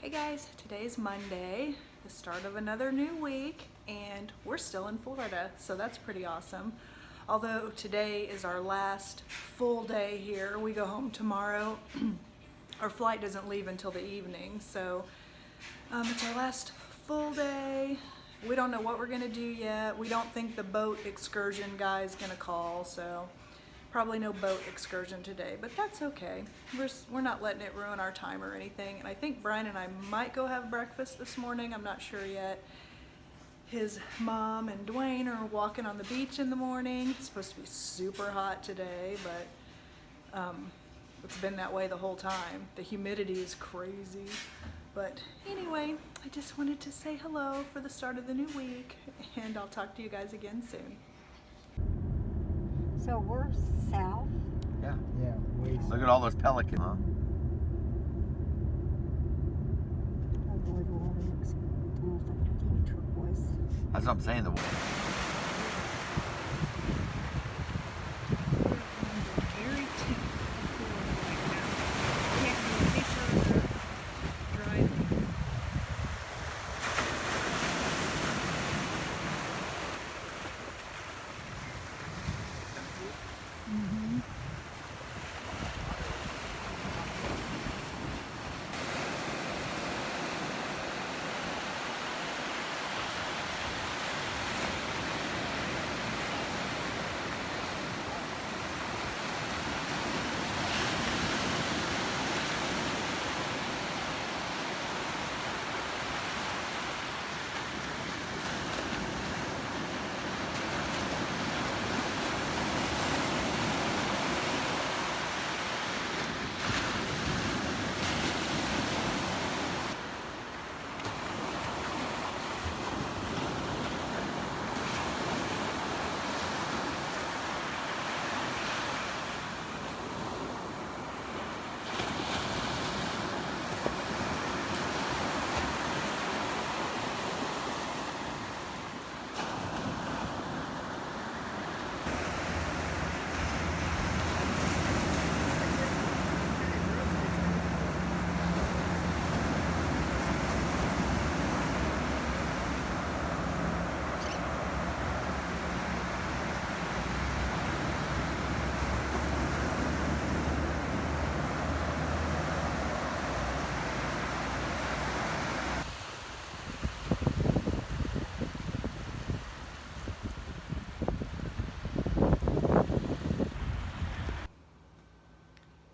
Hey guys, today's Monday, the start of another new week, and we're still in Florida, so that's pretty awesome. Although today is our last full day here, we go home tomorrow. Our flight doesn't leave until the evening, so it's our last full day. We don't know what we're gonna do yet. We don't think the boat excursion guy is gonna call, so probably no boat excursion today, but that's okay. We're not letting it ruin our time or anything. And I think Brian and I might go have breakfast this morning. I'm not sure yet. His mom and Dwayne are walking on the beach in the morning. It's supposed to be super hot today, but it's been that way the whole time. The humidity is crazy. But anyway, I just wanted to say hello for the start of the new week, and I'll talk to you guys again soon. So we're south. Yeah. Yeah, way Look at all those pelicans, huh? Oh boy, the water looks almost like deep turquoise. That's what I'm saying. Very tip of Florida right now. Can't go any further driving.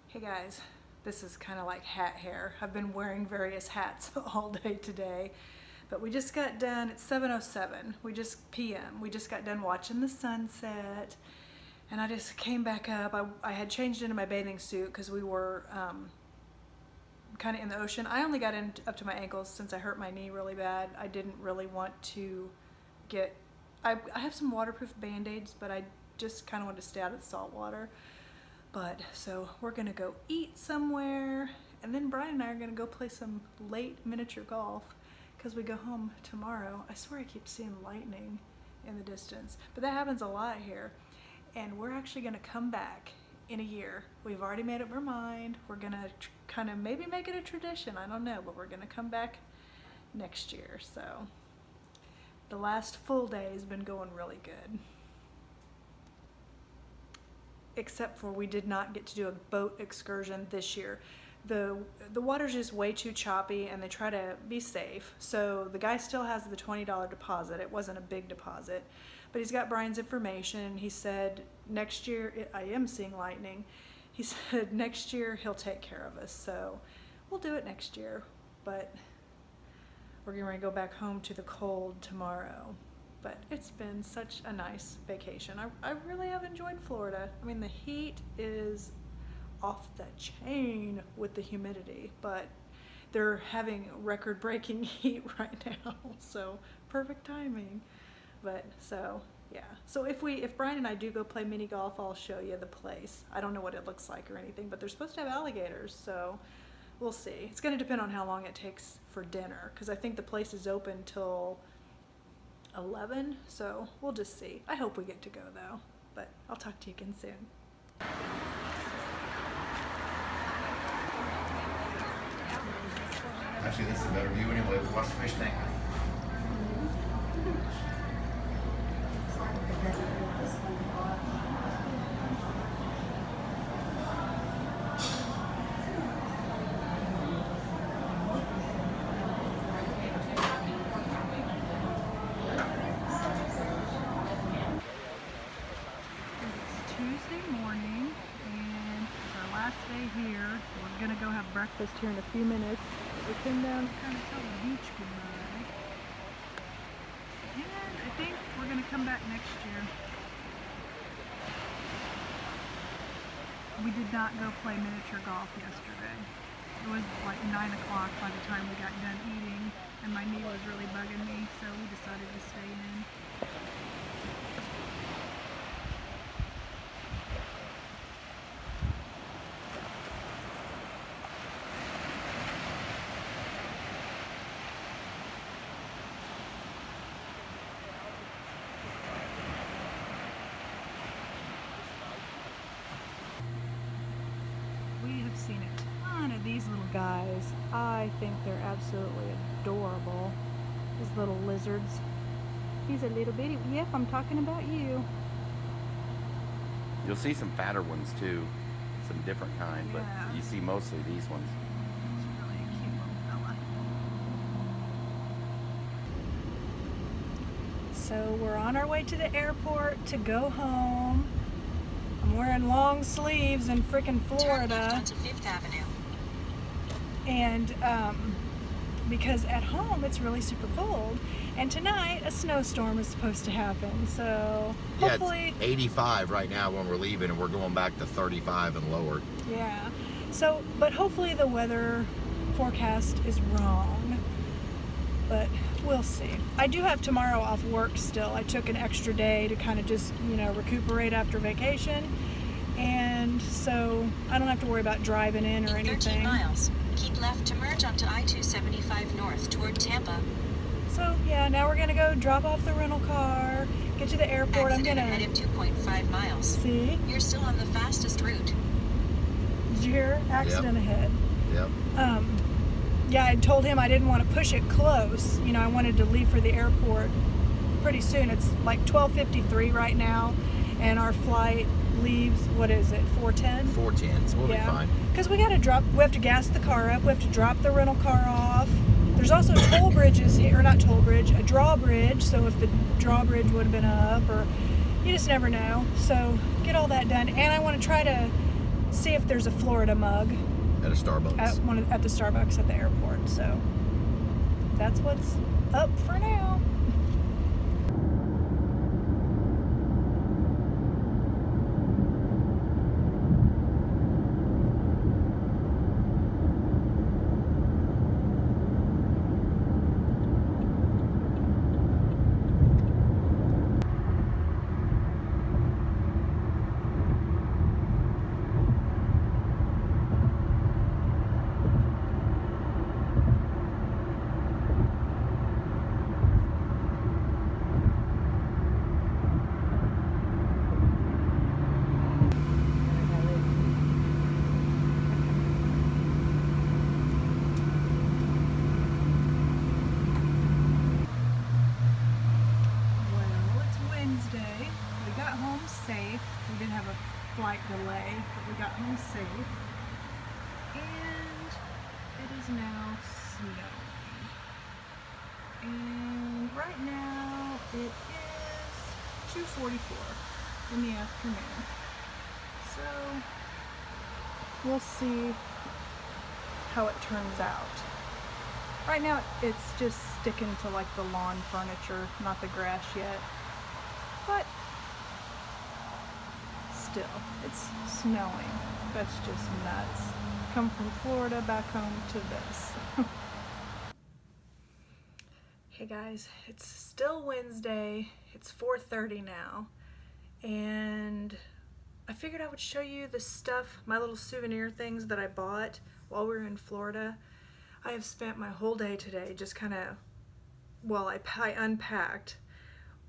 Hey guys, this is kind of like hat hair. I've been wearing various hats all day today, but we just got done. It's 7:07. PM. We just got done watching the sunset, and I just came back up. I had changed into my bathing suit because we were kind of in the ocean. I only got in up to my ankles since I hurt my knee really bad. I didn't really want to get. I have some waterproof band-aids, but I just kind of wanted to stay out of the salt water. But so we're gonna go eat somewhere, and then Brian and I are gonna go play some late miniature golf because we go home tomorrow. I swear I keep seeing lightning in the distance, but that happens a lot here. And we're actually gonna come back in a year. We've already made up our mind. We're gonna kind of maybe make it a tradition. I don't know, but we're gonna come back next year. So the last full day has been going really good. Except for we did not get to do a boat excursion this year. The water's just way too choppy, and they try to be safe. So the guy still has the $20 deposit. It wasn't a big deposit, but he's got Brian's information. He said next year, I am seeing lightning. He said next year he'll take care of us. So we'll do it next year, but we're going to go back home to the cold tomorrow. But it's been such a nice vacation. I really have enjoyed Florida. I mean, the heat is off the chain with the humidity, but they're having record-breaking heat right now, so perfect timing. But so, yeah. So if Brian and I do go play mini golf, I'll show you the place. I don't know what it looks like or anything, but they're supposed to have alligators, so we'll see. It's gonna depend on how long it takes for dinner, because I think the place is open till 11, so we'll just see. I hope we get to go though, but I'll talk to you again soon. Actually, this is a better view anyway. Watch the fish tank. Tuesday morning, and it's our last day here. We're gonna go have breakfast here in a few minutes. We came down to kind of tell the beach goodbye, and I think we're gonna come back next year. We did not go play miniature golf yesterday. It was like 9 o'clock by the time we got done eating, and my knee was really bugging me, so we decided to stay in. We have seen a ton of these little guys. I think they're absolutely adorable. These little lizards. He's a little bitty. Yep, I'm talking about you. You'll see some fatter ones too, some different kind, Yeah. but you see mostly these ones. He's really a cute little fella. So we're on our way to the airport to go home. I'm wearing long sleeves in frickin' Turn left Florida. onto Fifth Avenue. And because at home it's really super cold, and tonight a snowstorm is supposed to happen, so Yeah, hopefully, it's 85 right now when we're leaving, and we're going back to 35 and lower. yeah, so but hopefully the weather forecast is wrong, but we'll see. I do have tomorrow off work still. I took an extra day to kind of just, you know, recuperate after vacation, and so I don't have to worry about driving in or In 13 anything. miles, keep left to merge onto I-275 north toward Tampa. So yeah, now we're gonna go drop off the rental car, get to the airport. I'm Accident gonna ahead in 2.5 miles. see. You're still on the fastest route. Did you hear? Accident ahead. Yep. Yeah, I told him I didn't want to push it close. You know, I wanted to leave for the airport pretty soon. It's like 12:53 right now, and our flight leaves. What is it? 4:10. 410, so we'll be fine. Because we have to gas the car up. We have to drop the rental car off. There's also toll bridges here, or not toll bridge, a drawbridge. So if the drawbridge would have been up, or you just never know. So get all that done, and I want to try to see if there's a Florida mug At a Starbucks. at the Starbucks at the airport. So that's what's up for now. Well, it's Wednesday. We got home safe. We did have a flight delay, but we got home safe. And it is now snowing. And right now it is 2:44 in the afternoon. So we'll see how it turns out. Right now it's just sticking to like the lawn furniture, not the grass yet. But still, it's snowing. That's just nuts. Come from Florida back home to this. Hey guys, it's still Wednesday. It's 4:30 now. And I figured I would show you the stuff, my little souvenir things that I bought while we were in Florida. I have spent my whole day today just kind of, well, I unpacked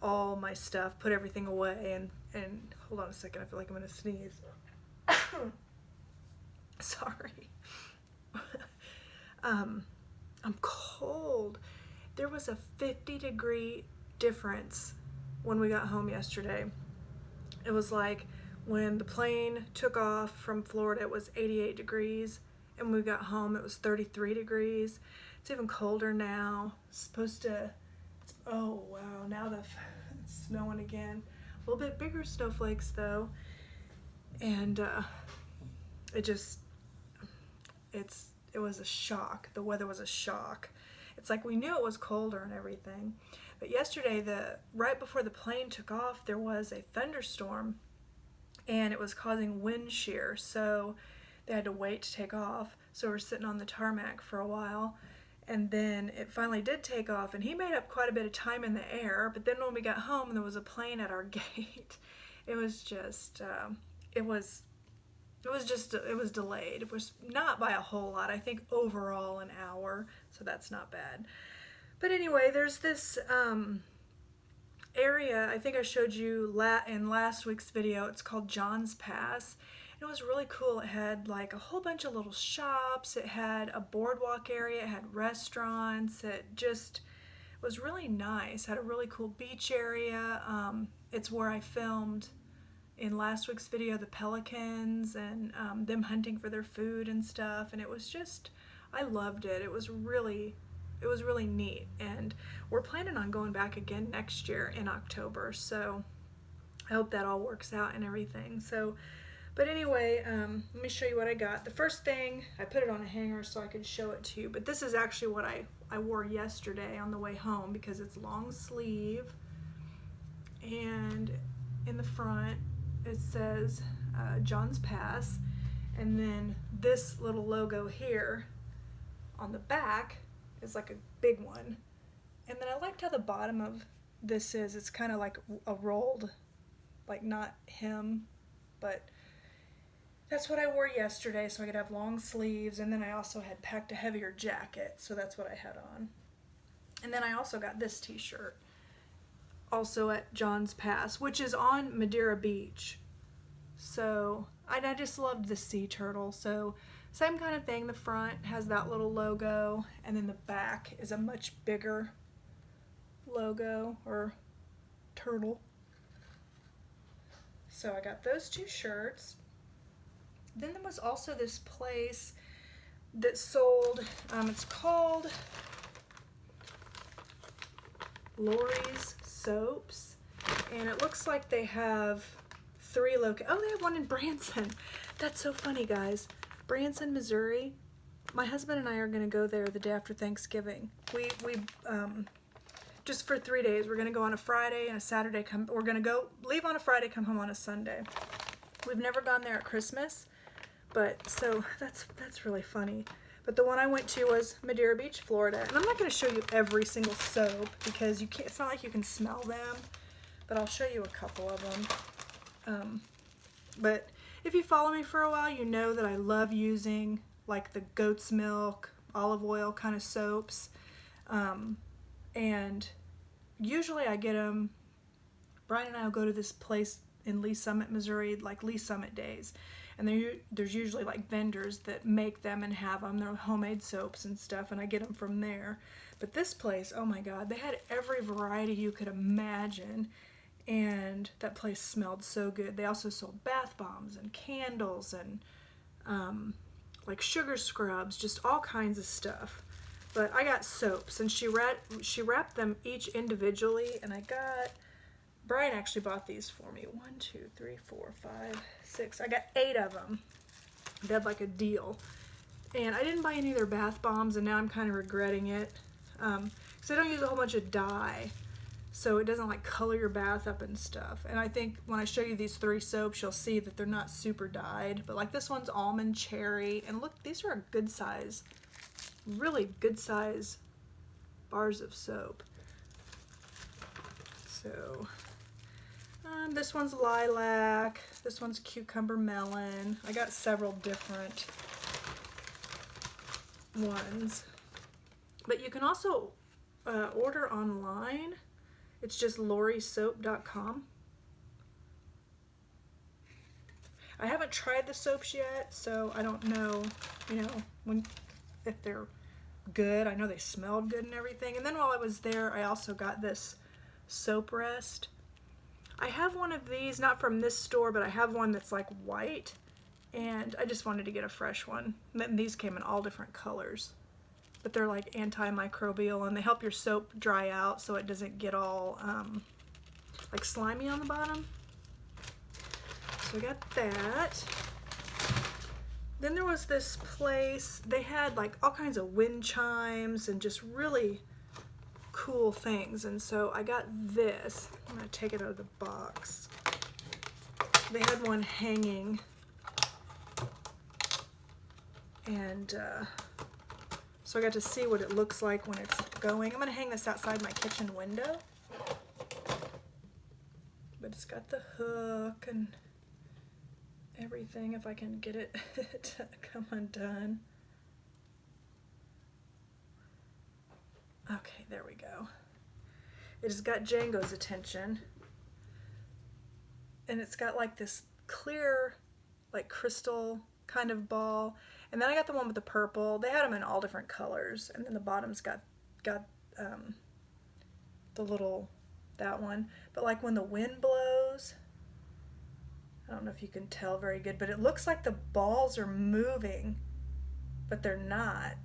all my stuff, put everything away, and hold on a second, I feel like I'm gonna sneeze. Sorry. I'm cold. There was a 50-degree difference when we got home yesterday. It was like when the plane took off from Florida, it was 88 degrees, and when we got home, it was 33 degrees. It's even colder now. It's supposed to, oh wow, now it's snowing again. A little bit bigger snowflakes though, and it was a shock. The weather was a shock. It's like we knew it was colder and everything, but yesterday, right before the plane took off, there was a thunderstorm, and it was causing wind shear, so they had to wait to take off. So we're sitting on the tarmac for a while, and then it finally did take off, and he made up quite a bit of time in the air. But then when we got home, there was a plane at our gate. It was just, it was delayed. It was not by a whole lot. I think overall an hour, so that's not bad. But anyway, there's this area, I think I showed you in last week's video. It's called John's Pass. It was really cool. It had like a whole bunch of little shops. It had a boardwalk area. It had restaurants. It just was really nice. Had a really cool beach area. It's where I filmed in last week's video the pelicans and them hunting for their food and stuff. And it was just, I loved it. It was really neat. And we're planning on going back again next year in October. So I hope that all works out and everything. So, but anyway, let me show you what I got. The first thing, I put it on a hanger so I could show it to you, but this is actually what I wore yesterday on the way home, because it's long sleeve, and in the front it says John's Pass, and then this little logo here on the back is like a big one. And then I liked how the bottom of this is, it's kind of like a rolled, like not hem, but that's what I wore yesterday, so I could have long sleeves. And then I also had packed a heavier jacket, so that's what I had on. And then I also got this t-shirt, also at John's Pass, which is on Madeira Beach. So I just loved the sea turtle. So same kind of thing. The front has that little logo, and then the back is a much bigger logo or turtle. So I got those two shirts. Then there was also this place that sold, it's called Lori's Soaps, and it looks like they have 3 oh, they have one in Branson. That's so funny, guys. Branson, Missouri. My husband and I are going to go there the day after Thanksgiving. We just for 3 days. We're going to go on a Friday and a Saturday. We're going to leave on a Friday, come home on a Sunday. We've never gone there at Christmas, but so that's really funny. But the one I went to was Madeira Beach, Florida. And I'm not going to show you every single soap because you can't. It's not like you can smell them. But I'll show you a couple of them. But if you follow me for a while, you know that I love using like the goat's milk, olive oil kind of soaps. And usually I get them, Brian and I will go to this place in Lee Summit, Missouri, like Lee Summit days. And there's usually like vendors that make them and have them. They're homemade soaps and stuff, and I get them from there. But this place, oh my God, they had every variety you could imagine. And that place smelled so good. They also sold bath bombs and candles and like sugar scrubs, just all kinds of stuff. But I got soaps, and she wrapped them each individually, and Brian actually bought these for me. 1, 2, 3, 4, 5, 6. I got 8 of them. They had like a deal. And I didn't buy any of their bath bombs, and now I'm kind of regretting it. Because I don't use a whole bunch of dye, so it doesn't like color your bath up and stuff. And I think when I show you these 3 soaps, you'll see that they're not super dyed. But like this one's almond cherry. And look, these are a good size, really good size bars of soap. So this one's lilac. This one's cucumber melon. I got several different ones. But you can also order online. It's just lorisoap.com. I haven't tried the soaps yet, so I don't know, if they're good. I know they smelled good and everything. And then while I was there, I also got this soap rest. I have one of these, not from this store, but I have one that's like white, and I just wanted to get a fresh one. And then these came in all different colors, but they're like antimicrobial, and they help your soap dry out so it doesn't get all like slimy on the bottom. So I got that. Then there was this place, they had like all kinds of wind chimes and just really cool things, and so I got this. I'm gonna take it out of the box. They had one hanging, and so I got to see what it looks like when it's going. I'm gonna hang this outside my kitchen window, but it's got the hook and everything, if I can get it to come undone. Okay, there we go. It has got Django's attention, and it's got like this clear, like crystal kind of ball. And then I got the one with the purple. They had them in all different colors, and then the bottom's got the little, that one. But like when the wind blows, I don't know if you can tell very good, but it looks like the balls are moving, but they're not.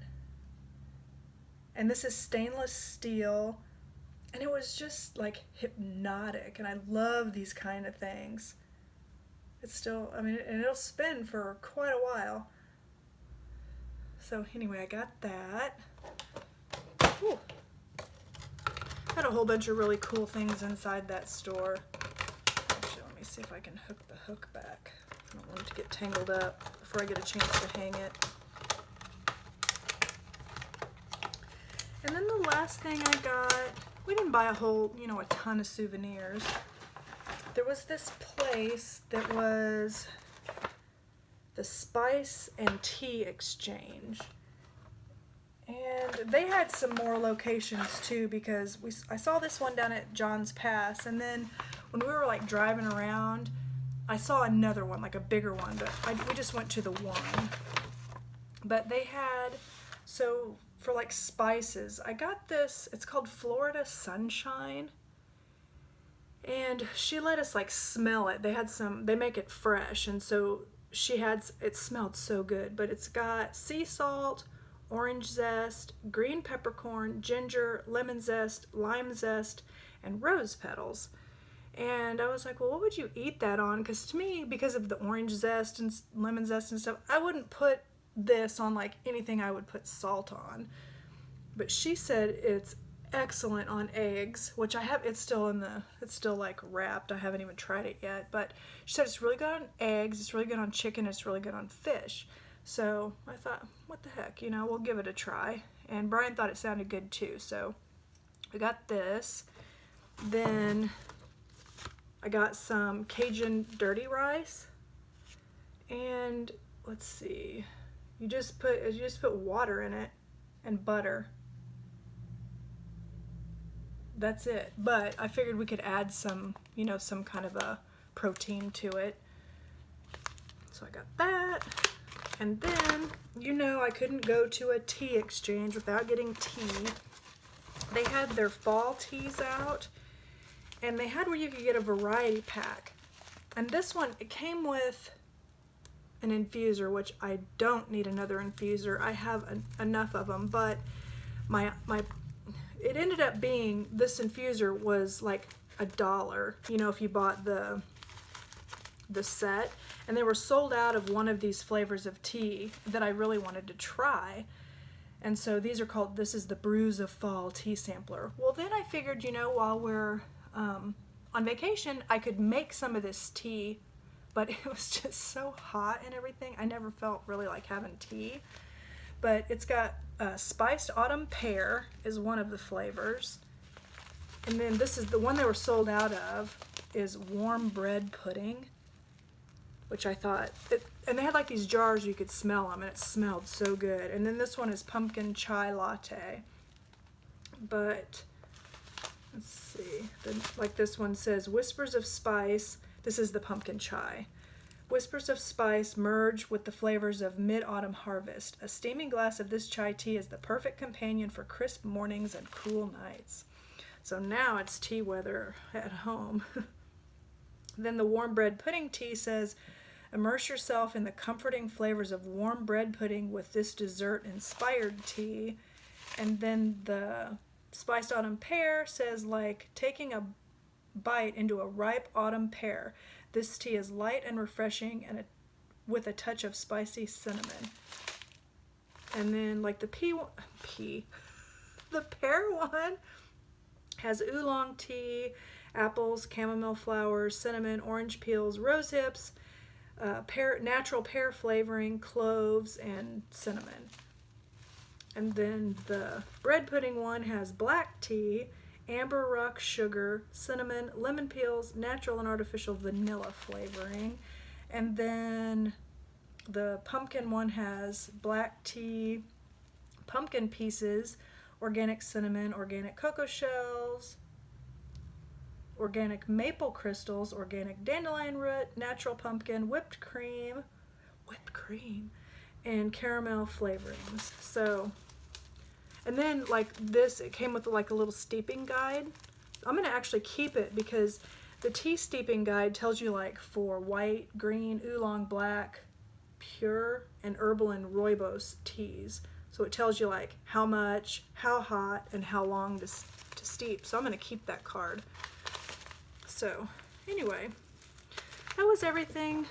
And this is stainless steel, and it was just like hypnotic, and I love these kind of things. It's still, I mean, and it'll spin for quite a while. So anyway, I got that. Ooh. Had a whole bunch of really cool things inside that store. Actually, let me see if I can hook the hook back. I don't want it to get tangled up before I get a chance to hang it. And then the last thing I got, we didn't buy a whole, a ton of souvenirs. There was this place that was the Spice and Tea Exchange. And they had some more locations too, because I saw this one down at John's Pass, and then when we were like driving around, I saw another one, like a bigger one, but we just went to the one. But they had, so for like spices, I got this, it's called Florida Sunshine, and she let us like smell it. They had some, they make it fresh, and so it smelled so good, but it's got sea salt, orange zest, green peppercorn, ginger, lemon zest, lime zest, and rose petals. And I was like, well, what would you eat that on? Because to me, because of the orange zest and lemon zest and stuff, I wouldn't put this on like anything I would put salt on. But she said it's excellent on eggs, which I have, it's still like wrapped. I haven't even tried it yet, but she said it's really good on eggs, it's really good on chicken, it's really good on fish. So I thought, what the heck, we'll give it a try. And Brian thought it sounded good too, so I got this. Then I got some Cajun dirty rice, and let's see, you just put water in it and butter. That's it. But I figured we could add some, some kind of a protein to it. So I got that. And then, I couldn't go to a tea exchange without getting tea. They had their fall teas out, and they had where you could get a variety pack. And this one, it came with an infuser, which I don't need another infuser. I have enough of them, but it ended up being, this infuser was like $1, if you bought the set, and they were sold out of one of these flavors of tea that I really wanted to try. And so these are called, this is the Brews of Fall tea sampler. Well, then I figured, while we're on vacation, I could make some of this tea, but it was just so hot and everything. I never felt really like having tea. But it's got spiced autumn pear is one of the flavors. And then this is the one they were sold out of, is warm bread pudding, which I thought, and they had like these jars you could smell them, and it smelled so good. And then this one is pumpkin chai latte. But let's see, like this one says whispers of spice. This is the pumpkin chai. Whispers of spice merge with the flavors of mid-autumn harvest. A steaming glass of this chai tea is the perfect companion for crisp mornings and cool nights. So now it's tea weather at home. Then the warm bread pudding tea says, immerse yourself in the comforting flavors of warm bread pudding with this dessert-inspired tea. And then the spiced autumn pear says, like taking a bite into a ripe autumn pear. This tea is light and refreshing and with a touch of spicy cinnamon. And then like the pear one has oolong tea, apples, chamomile flowers, cinnamon, orange peels, rose hips, natural pear flavoring, cloves, and cinnamon. And then the bread pudding one has black tea, amber rock sugar, cinnamon, lemon peels, natural and artificial vanilla flavoring. And then the pumpkin one has black tea, pumpkin pieces, organic cinnamon, organic cocoa shells, organic maple crystals, organic dandelion root, natural pumpkin, whipped cream, and caramel flavorings. So, and then like this, it came with like a little steeping guide. I'm gonna actually keep it because the tea steeping guide tells you like for white, green, oolong, black, pure, and herbal and rooibos teas. So it tells you like how much, how hot, and how long to steep. So I'm gonna keep that card. So anyway, that was everything.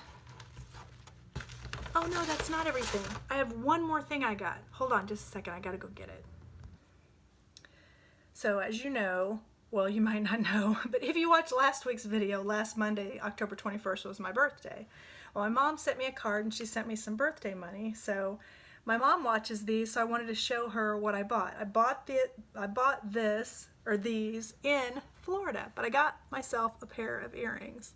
Oh no, that's not everything. I have one more thing I got. Hold on just a second, I gotta go get it. So as you know, well, you might not know, but if you watched last week's video, last Monday, October 21st was my birthday. Well, my mom sent me a card and she sent me some birthday money. So my mom watches these, so I wanted to show her what I bought. I bought these in Florida, but I got myself a pair of earrings.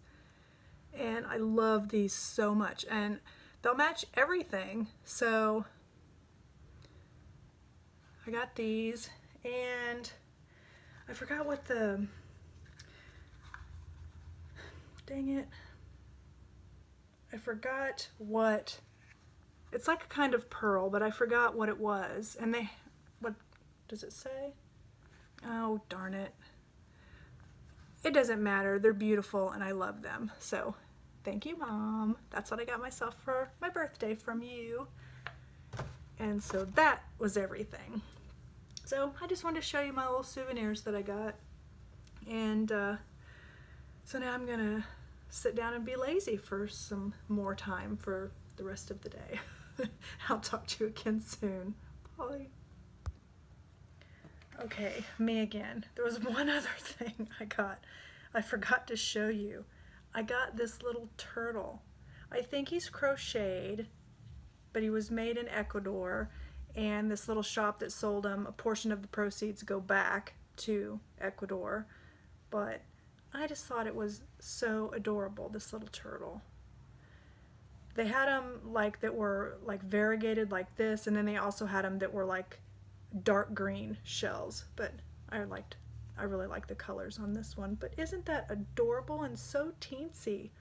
And I love these so much. And they'll match everything. So I got these, and I forgot what the, dang it. I forgot what, it's like a kind of pearl, but I forgot what it was. And what does it say? Oh, darn it. It doesn't matter. They're beautiful and I love them. So thank you, Mom. That's what I got myself for my birthday from you. And so that was everything. So I just wanted to show you my little souvenirs that I got. And so now I'm gonna sit down and be lazy for some more time for the rest of the day. I'll talk to you again soon. Bye. Okay, me again. There was one other thing I got. I forgot to show you. I got this little turtle. I think he's crocheted, but he was made in Ecuador, and this little shop that sold him, a portion of the proceeds go back to Ecuador. But I just thought it was so adorable, this little turtle. They had them like that were like variegated like this, and then they also had them that were like dark green shells, but I really like the colors on this one. But isn't that adorable and so teensy?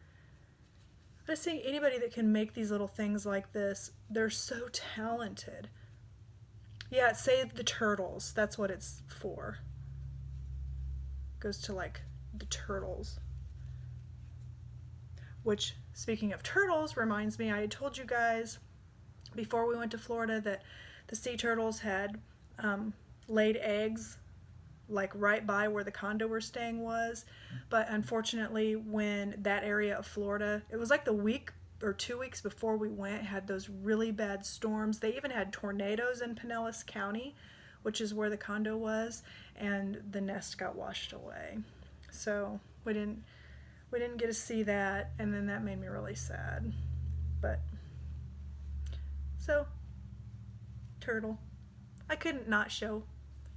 I just think anybody that can make these little things like this, they're so talented. Yeah, it saved the turtles. That's what it's for. Goes to like the turtles. Which, speaking of turtles, reminds me, I had told you guys before we went to Florida that the sea turtles had laid eggs like right by where the condo we're staying was. But unfortunately, when that area of Florida, it was like the week or 2 weeks before we went, had those really bad storms. They even had tornadoes in Pinellas County, which is where the condo was, and the nest got washed away. So we didn't get to see that, and then that made me really sad. But so turtle, I couldn't not show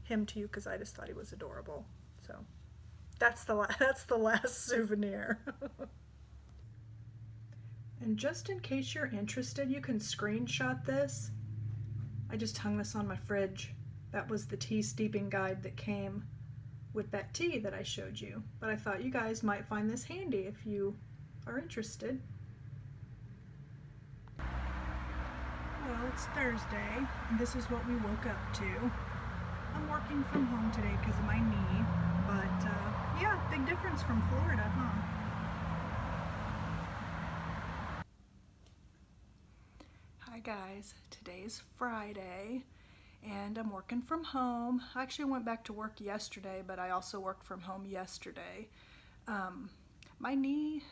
him to you because I just thought he was adorable. So that's the last souvenir. And just in case you're interested, you can screenshot this. I just hung this on my fridge. That was the tea steeping guide that came with that tea that I showed you. But I thought you guys might find this handy if you are interested. it's Thursday, and this is what we woke up to. I'm working from home today because of my knee, but yeah, big difference from Florida, huh? Hi guys, today's Friday, and I'm working from home. I actually went back to work yesterday, but I also worked from home yesterday. My knee,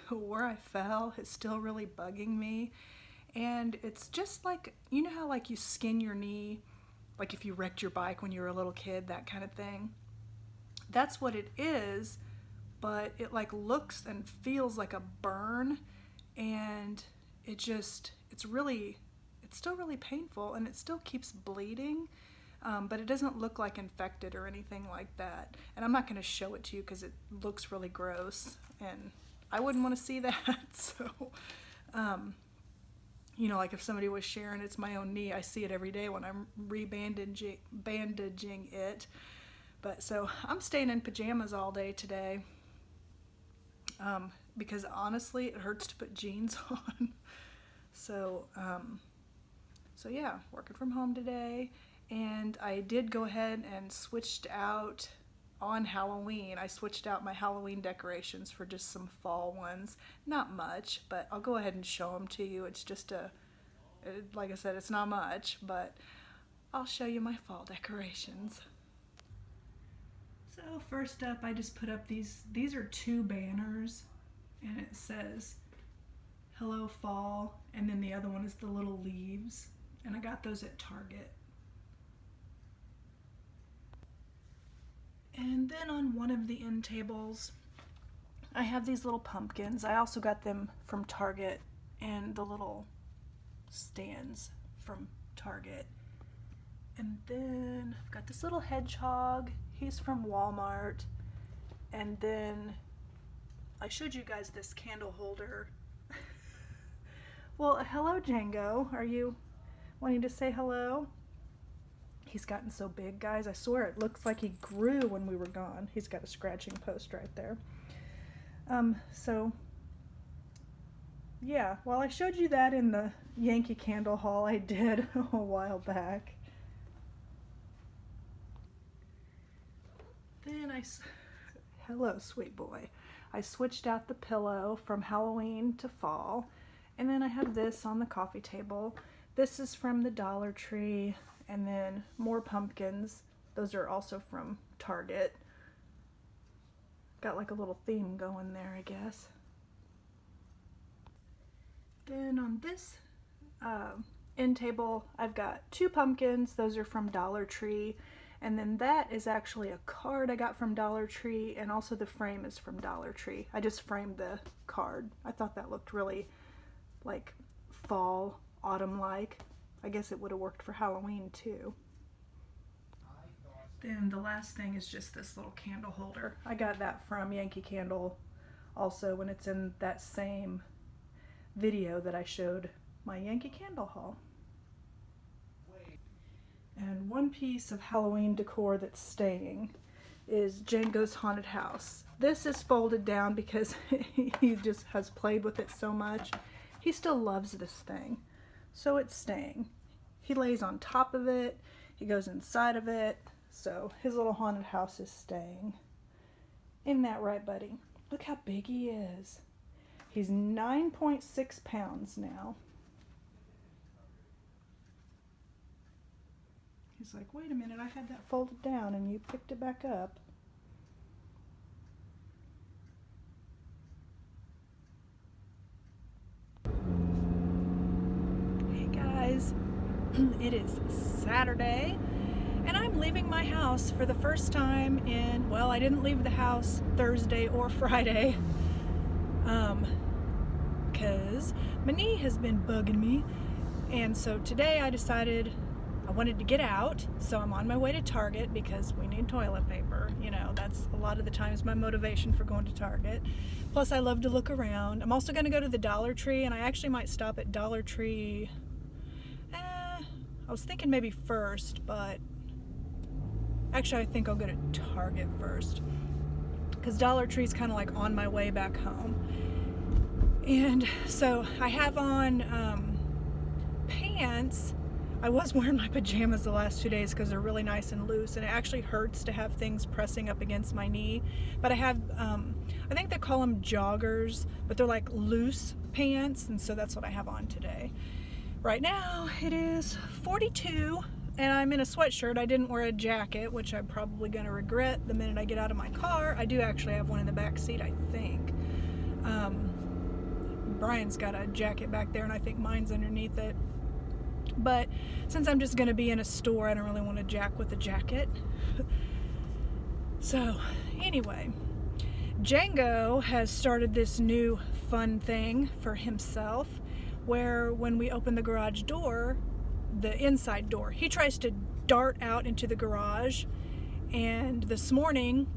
where I fell, is still really bugging me. And it's just like, you know how like you skin your knee, like if you wrecked your bike when you were a little kid, that kind of thing. That's what it is, but it like looks and feels like a burn, and it's still really painful, and it still keeps bleeding, but it doesn't look like infected or anything like that. And I'm not going to show it to you because it looks really gross, and I wouldn't want to see that. So, you know, like if somebody was sharing it's my own knee, I see it every day when I'm bandaging it. But so I'm staying in pajamas all day today, because honestly it hurts to put jeans on. So yeah, working from home today, and I did go ahead and switched out on Halloween. I switched out my Halloween decorations for just some fall ones. Not much, but I'll go ahead and show them to you. It's just like I said, it's not much, but I'll show you my fall decorations. So first up, I just put up these are 2 banners, and it says Hello Fall, and then the other one is the little leaves, and I got those at Target. And then on one of the end tables, I have these little pumpkins. I also got them from Target, and the little stands from Target. And then I've got this little hedgehog. He's from Walmart. And then I showed you guys this candle holder. Well, hello, Django. Are you wanting to say hello? He's gotten so big, guys. I swear it looks like he grew when we were gone. He's got a scratching post right there. So, yeah. Well, I showed you that in the Yankee Candle haul I did a while back. Then hello, sweet boy. I switched out the pillow from Halloween to fall. And then I have this on the coffee table. This is from the Dollar Tree. And then more pumpkins. Those are also from Target. Got like a little theme going there, I guess. Then on this end table, I've got 2 pumpkins. Those are from Dollar Tree. And then that is actually a card I got from Dollar Tree, and also the frame is from Dollar Tree. I just framed the card. I thought that looked really like fall, autumn-like. I guess it would have worked for Halloween too. Then the last thing is just this little candle holder. I got that from Yankee Candle also, when it's in that same video that I showed my Yankee Candle haul. And one piece of Halloween decor that's staying is Django's haunted house. This is folded down because he just has played with it so much. He still loves this thing, so it's staying. He lays on top of it, he goes inside of it, so his little haunted house is staying. Isn't that right, buddy? Look how big he is. He's 9.6 pounds now. He's like, wait a minute, I had that folded down and you picked it back up. Hey guys, it is Saturday, and I'm leaving my house for the first time in, well, I didn't leave the house Thursday or Friday, because my knee has been bugging me, and so today I decided I wanted to get out, so I'm on my way to Target because we need toilet paper. You know, that's a lot of the times my motivation for going to Target. Plus, I love to look around. I'm also going to go to the Dollar Tree, and I actually might stop at Dollar Tree. I was thinking maybe first, but actually I think I'll go to Target first, because Dollar Tree's kind of like on my way back home. And so I have on pants I was wearing my pajamas the last 2 days because they're really nice and loose, and it actually hurts to have things pressing up against my knee. But I have, I think they call them joggers, but they're like loose pants, and so that's what I have on today. Right now it is 42, and I'm in a sweatshirt. I didn't wear a jacket, which I'm probably going to regret the minute I get out of my car. I do actually have one in the back seat, I think. Brian's got a jacket back there, and I think mine's underneath it. But since I'm just going to be in a store, I don't really want to jack with a jacket. So anyway, Django has started this new fun thing for himself, where when we open the garage door, the inside door, he tries to dart out into the garage. And this morning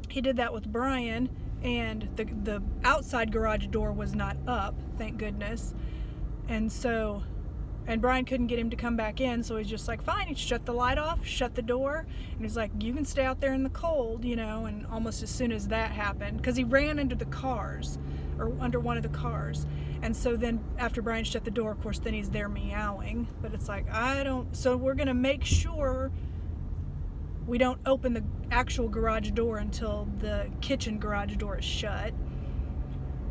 he did that with Brian, and the outside garage door was not up, thank goodness. And Brian couldn't get him to come back in, so he's just like, fine. He shut the light off, shut the door, and he's like, you can stay out there in the cold, you know. And almost as soon as that happened, because he ran under the cars, or under one of the cars. And so then after Brian shut the door, of course, then he's there meowing. But it's like, so we're going to make sure we don't open the actual garage door until the kitchen garage door is shut.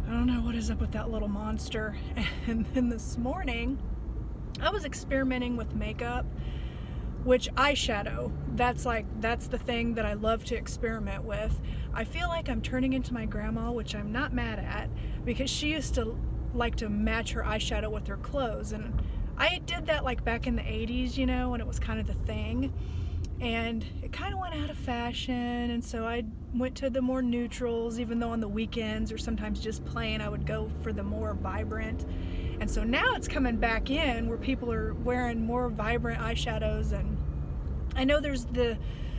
I don't know what is up with that little monster. And then this morning, I was experimenting with makeup, which eyeshadow, that's the thing that I love to experiment with. I feel like I'm turning into my grandma, which I'm not mad at, because she used to like to match her eyeshadow with her clothes. And I did that like back in the 80s, you know, when it was kind of the thing. And it kind of went out of fashion, and so I went to the more neutrals, even though on the weekends or sometimes just plain I would go for the more vibrant. And so now it's coming back in where people are wearing more vibrant eyeshadows. And I know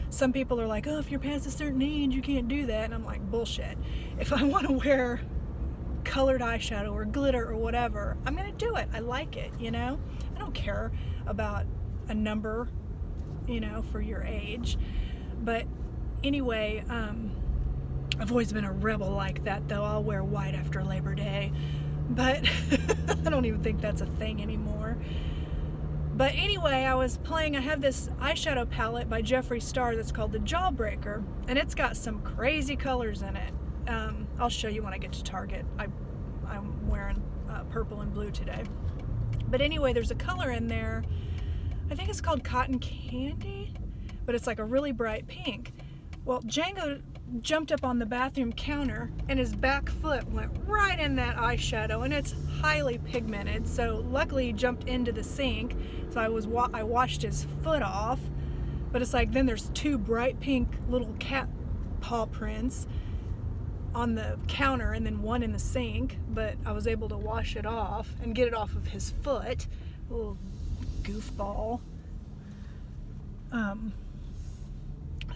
some people are like, oh, if you're past a certain age you can't do that, and I'm like, bullshit. If I want to wear colored eyeshadow or glitter or whatever, I'm gonna do it. I like it, you know. I don't care about a number, you know, for your age. But anyway, I've always been a rebel like that, though. I'll wear white after Labor Day, but I don't even think that's a thing anymore. But anyway, I have this eyeshadow palette by Jeffree Star that's called the Jawbreaker, and it's got some crazy colors in it. I'll show you when I get to Target. I'm wearing purple and blue today. But anyway, there's a color in there, I think it's called Cotton Candy, but it's like a really bright pink. Well, Django jumped up on the bathroom counter, and his back foot went right in that eyeshadow, and it's highly pigmented. So luckily he jumped into the sink, so I washed his foot off. But it's like, then there's two bright pink little cat paw prints on the counter, and then one in the sink. But I was able to wash it off and get it off of his foot. Little goofball.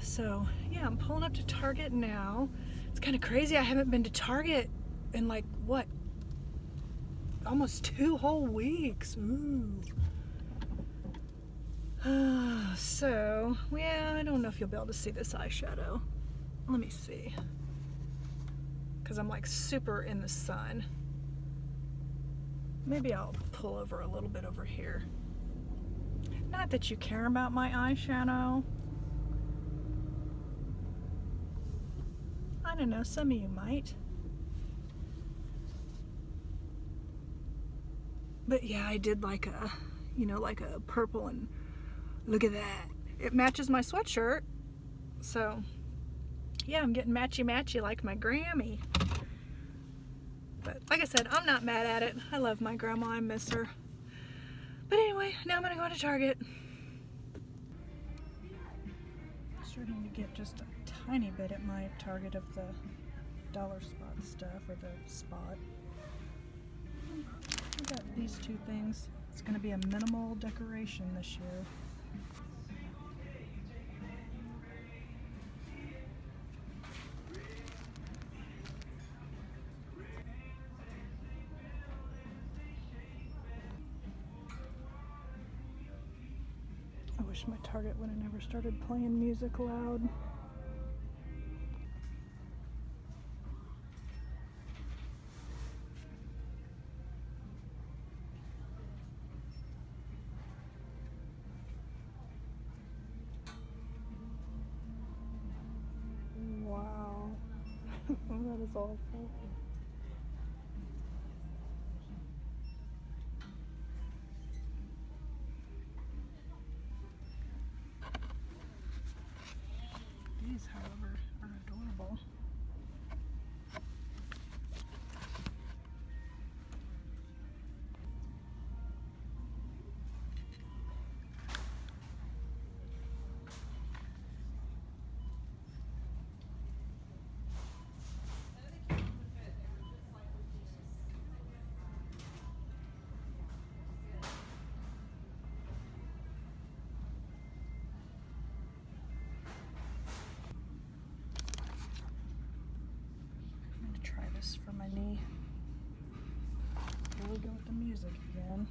So yeah, I'm pulling up to Target now. It's kind of crazy. I haven't been to Target in like what, almost 2 whole weeks. Ooh. So yeah, I don't know if you'll be able to see this eyeshadow. Let me see, because I'm like super in the sun. Maybe I'll pull over a little bit over here. Not that you care about my eyeshadow. I don't know, some of you might. But yeah, I did like a, like a purple, and look at that. It matches my sweatshirt. So yeah, I'm getting matchy-matchy like my Grammy. But like I said, I'm not mad at it. I love my grandma, I miss her. But anyway, now I'm gonna go to Target. Starting to get just a tiny bit at my Target of the dollar spot stuff, or the spot. I got these 2 things. It's gonna be a minimal decoration this year. I wish my Target would have never started playing music loud. That is awful. These, however, are adorable. I'm gonna try this for my knee. Here we go with the music again.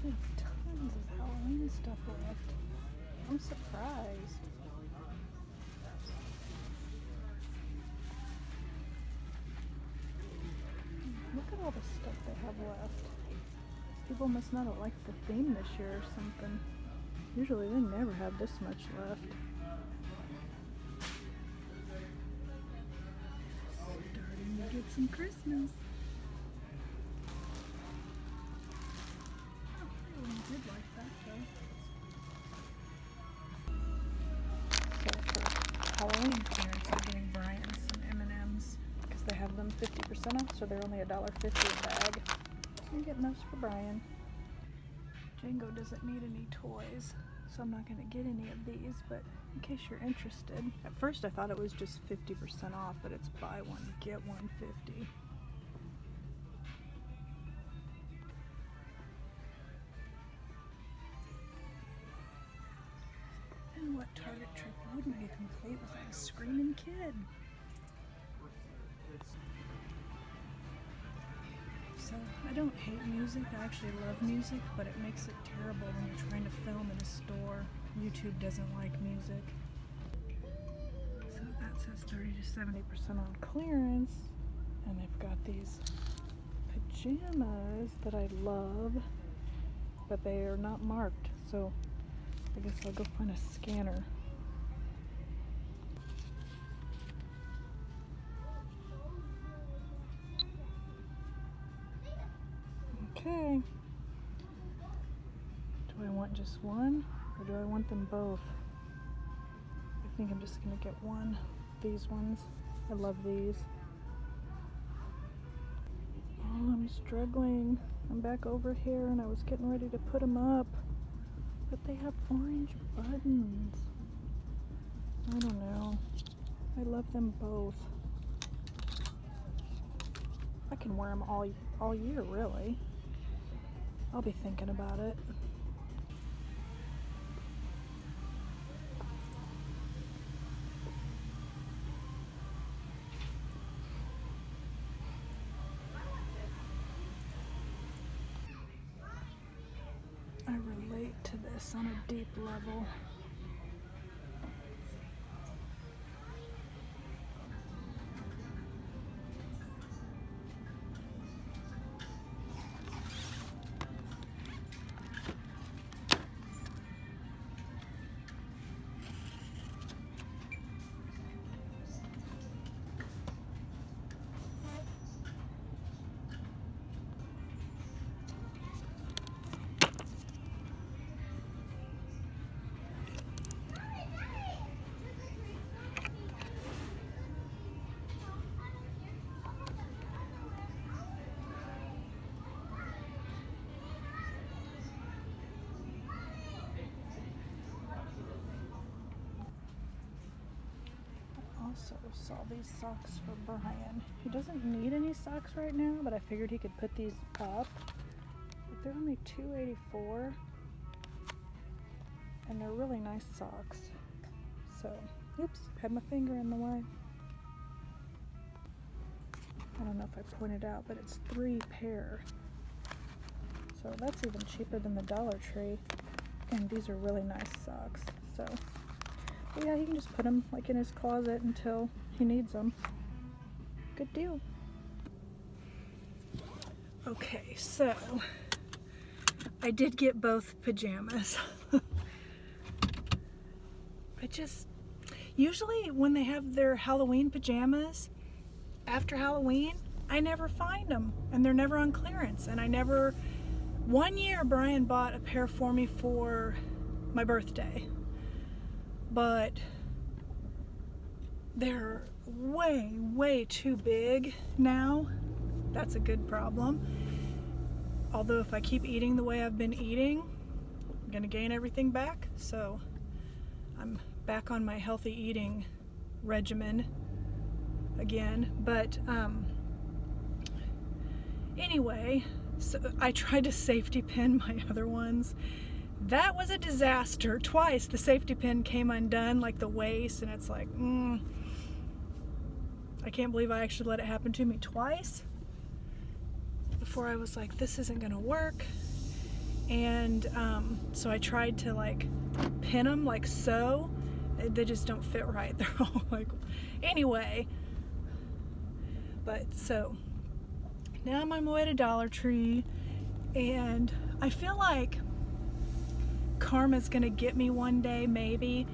They have tons of Halloween stuff left. I'm surprised. Look at all the stuff they have left. People must not have liked the theme this year or something. Usually they never have this much left. Starting to get some Christmas. Oh, everyone did like that though. So for Halloween clearance, I'm getting Brian's some M&Ms because they have them 50% off, so they're only $1.50 a bag. So I'm getting those for Brian. Django doesn't need any toys, so I'm not going to get any of these, but in case you're interested. At first I thought it was just 50% off, but it's buy one, get one 50. And what Target trip wouldn't be complete without a screaming kid? So, I don't hate music, I actually love music, but it makes it terrible when you're trying to film in a store. YouTube doesn't like music. So that says 30 to 70% on clearance, and they've got these pajamas that I love, but they are not marked, so I guess I'll go find a scanner. Okay. Do I want just one, or do I want them both? I think I'm just gonna get one. These ones. I love these. Oh, I'm struggling. I'm back over here and I was getting ready to put them up. But they have orange buttons. I don't know. I love them both. I can wear them all year, really. I'll be thinking about it. I relate to this on a deep level. Also saw these socks for Brian. He doesn't need any socks right now, but I figured he could put these up. But they're only $2.84, and they're really nice socks. So, oops, had my finger in the way. I don't know if I pointed out, but it's 3 pair. So that's even cheaper than the Dollar Tree. And these are really nice socks. So, but yeah, he can just put them like in his closet until he needs them. Good deal. Okay, so I did get both pajamas. Usually when they have their Halloween pajamas after Halloween, I never find them and they're never on clearance. And one year Brian bought a pair for me for my birthday, but they're way too big now. That's a good problem. Although if I keep eating the way I've been eating, I'm gonna gain everything back. So I'm back on my healthy eating regimen again. But anyway, so I tried to safety pin my other ones. That was a disaster. Twice the safety pin came undone, like the waist, and it's like, I can't believe I actually let it happen to me twice before I was like, this isn't gonna work. And so I tried to like pin them like so. They just don't fit right. They're all like, anyway. But so now I'm on my way to Dollar Tree, and I feel like karma's gonna get me one day, maybe,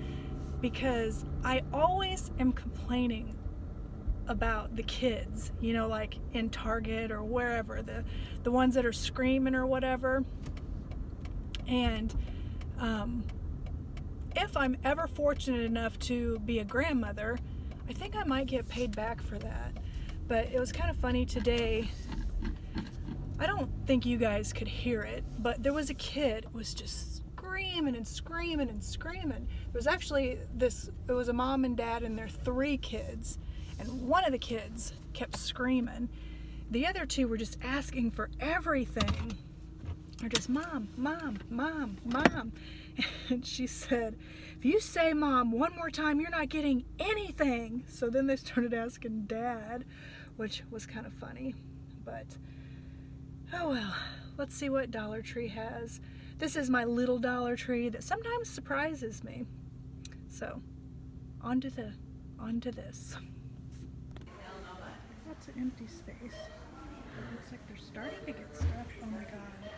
because I always am complaining about the kids, you know, like in Target or wherever, the ones that are screaming or whatever. And if I'm ever fortunate enough to be a grandmother, I think I might get paid back for that. But it was kind of funny today. I don't think you guys could hear it, but there was a kid who was just screaming and screaming and screaming. It was actually it was a mom and dad and their 3 kids, and one of the kids kept screaming. The other 2 were just asking for everything. They're just, Mom, Mom, Mom, Mom. And she said, if you say Mom one more time, you're not getting anything. So then they started asking Dad, which was kind of funny. But, oh well, let's see what Dollar Tree has. This is my little Dollar Tree that sometimes surprises me. So, on to this. Lots of empty space. It looks like they're starting to get stuff. Oh my god.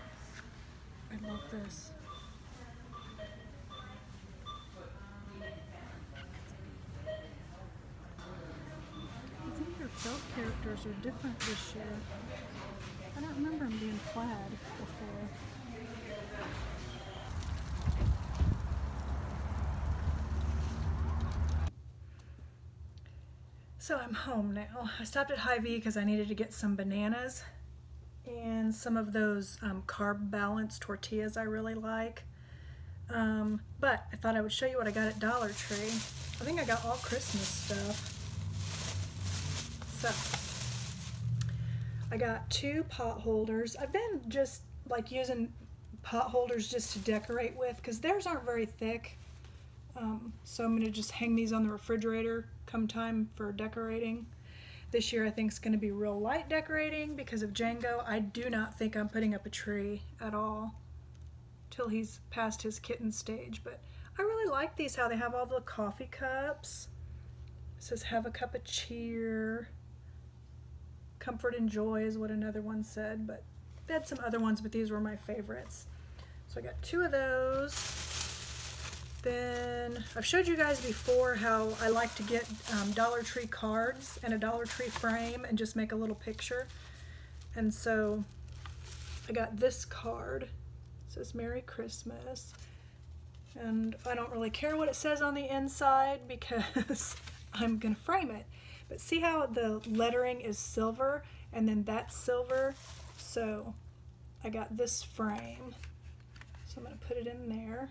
I love this. I think their felt characters are different this year. I don't remember them being plaid before. So I'm home now. I stopped at Hy-Vee because I needed to get some bananas and some of those carb balanced tortillas I really like. But I thought I would show you what I got at Dollar Tree. I think I got all Christmas stuff. So I got 2 pot holders. I've been just like using pot holders just to decorate with because theirs aren't very thick. So I'm gonna just hang these on the refrigerator come time for decorating. This year I think it's gonna be real light decorating because of Django. I do not think I'm putting up a tree at all till he's past his kitten stage, but I really like these, how they have all the coffee cups. It says have a cup of cheer. Comfort and joy is what another one said, but they had some other ones, but these were my favorites. So I got 2 of those. Then I've showed you guys before how I like to get Dollar Tree cards and a Dollar Tree frame and just make a little picture. And so I got this card. It says Merry Christmas. And I don't really care what it says on the inside because I'm gonna frame it. But see how the lettering is silver and then that's silver? So I got this frame. So I'm gonna put it in there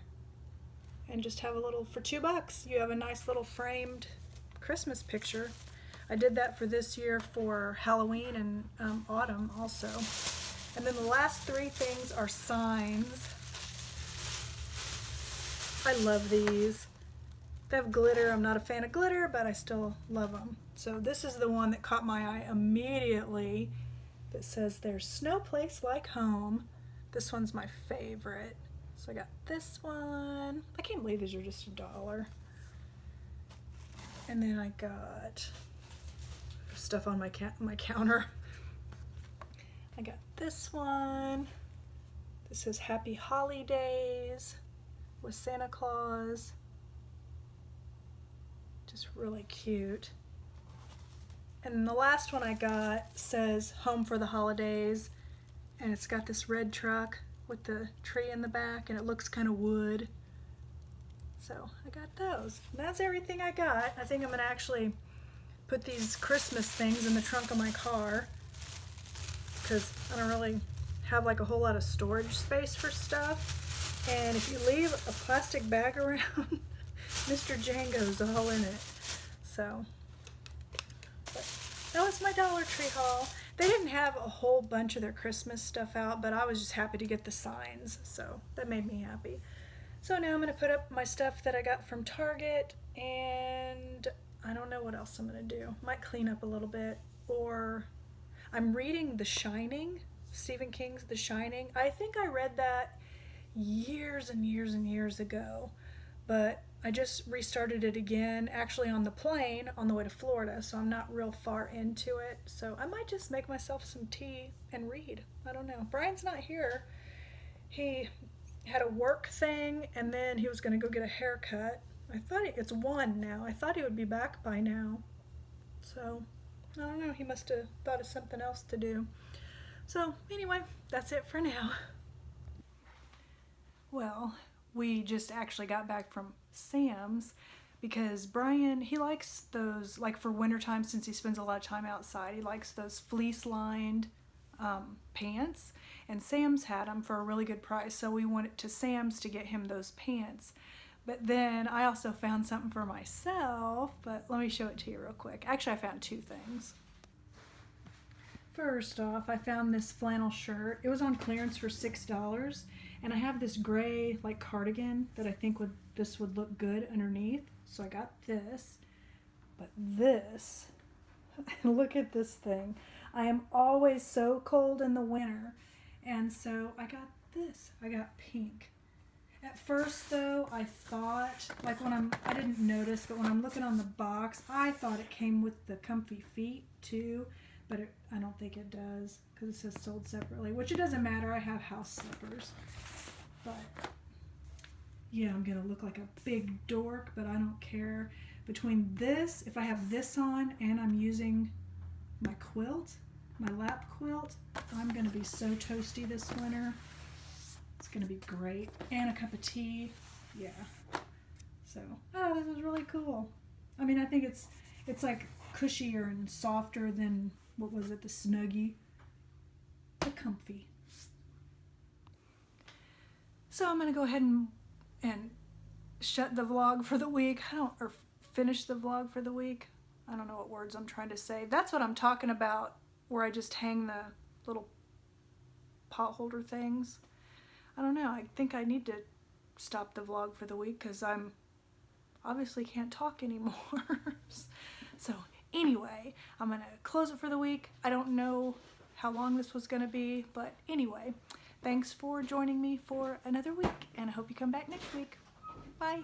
and just have a little, for $2, you have a nice little framed Christmas picture. I did that for this year for Halloween and autumn also. And then the last 3 things are signs. I love these. They have glitter. I'm not a fan of glitter, but I still love them. So this is the one that caught my eye immediately that says there's no place like home. This one's my favorite. So I got this one. I can't believe these are just $1. And then I got stuff on my counter. I got this one. This says Happy Holidays with Santa Claus. Just really cute. And the last one I got says Home for the Holidays, and it's got this red truck with the tree in the back, and it looks kind of wood. So I got those. And that's everything I got. I think I'm gonna actually put these Christmas things in the trunk of my car because I don't really have like a whole lot of storage space for stuff. And if you leave a plastic bag around, Mr. Django's all in it. So, but that was my Dollar Tree haul. They didn't have a whole bunch of their Christmas stuff out, but I was just happy to get the signs, so that made me happy. So now I'm going to put up my stuff that I got from Target, and I don't know what else I'm going to do. Might clean up a little bit, or I'm reading The Shining, Stephen King's The Shining. I think I read that years and years and years ago, but I just restarted it again, actually on the plane on the way to Florida, so I'm not real far into it. So I might just make myself some tea and read. I don't know. Brian's not here. He had a work thing, and then he was going to go get a haircut. I thought it's 1 now. I thought he would be back by now. So, I don't know. He must have thought of something else to do. So, anyway, that's it for now. Well, we just actually got back from Sam's because Brian, he likes those, like for wintertime, since he spends a lot of time outside, he likes those fleece-lined pants, and Sam's had them for a really good price, so we went to Sam's to get him those pants. But then I also found something for myself, but let me show it to you real quick. Actually, I found 2 things. First off, I found this flannel shirt. It was on clearance for $6, and I have this gray like cardigan that I think this would look good underneath, so I got this. But this, look at this thing. I am always so cold in the winter, and so I got this. I got pink. At first though, I thought, like I didn't notice, but when I'm looking on the box, I thought it came with the comfy feet too, but I don't think it does because it says sold separately, which it doesn't matter. I have house slippers. But yeah, I'm gonna look like a big dork, but I don't care. Between this, if I have this on and I'm using my quilt, my lap quilt, I'm gonna be so toasty this winter. It's gonna be great. And a cup of tea. Yeah. So, oh, this is really cool. I mean, I think it's like cushier and softer than, what was it, the Snuggie? The comfy. So I'm gonna go ahead and shut the vlog for the week. Or finish the vlog for the week. I don't know what words I'm trying to say. That's what I'm talking about, where I just hang the little pot holder things. I don't know. I think I need to stop the vlog for the week because I'm obviously can't talk anymore. So anyway, I'm going to close it for the week. I don't know how long this was going to be, but anyway, thanks for joining me for another week, and I hope you come back next week. Bye.